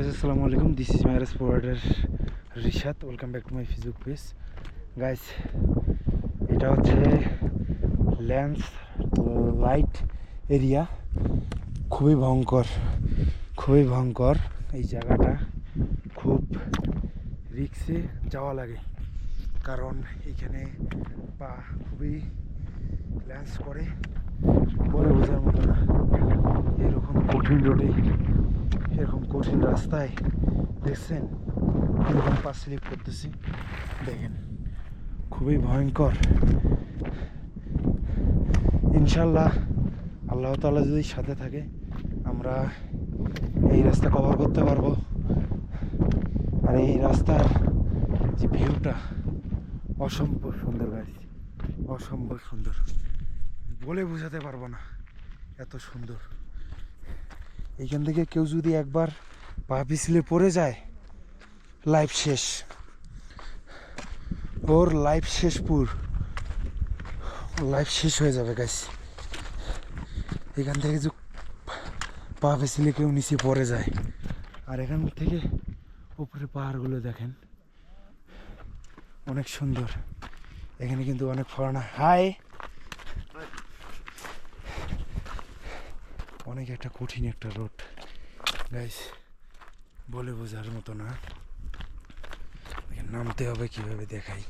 guys, assalamualaikum. This is my explorer Rishad. Welcome back to my Facebook page. Guys, এটা হচ্ছে lance light area. খুবই ভয়ঙ্কর এই জায়গাটা। খুব রিস্কে যাওয়া লাগে, কারণ এখানে পা খুবই ল্যান্স করে, বলে বোঝার মতো না। এরকম কঠিন রোডে, এরকম কঠিন রাস্তায় দেখছেন এরকম পা স্লিপ করতেছি, দেখেন খুবই ভয়ঙ্কর। ইনশাল্লাহ আল্লাহ তাআলা যদি সাথে থাকে আমরা এই রাস্তা কভার করতে পারবো। আর এই রাস্তার যে ভিউটা অসম্ভব সুন্দর, গাইস অসম্ভব সুন্দর, বলে বোঝাতে পারবো না এত সুন্দর। এইখান থেকে কেউ যদি একবার পা পিছলে পড়ে যায়, লাইফ শেষ, ওর লাইফ শেষ, লাইফ শেষ হয়ে যাবে গাইস। এখান থেকে যে পা পিছলে কেউ নিচে পড়ে যায়, আর এখান থেকে উপরে পাহাড়গুলো দেখেন অনেক সুন্দর। এখানে কিন্তু অনেক ফরেনার, হাই, অনেক একটা কঠিন একটা রোড গাইস, বলে বোঝার মতো না। নামতে হবে কিভাবে দেখাই।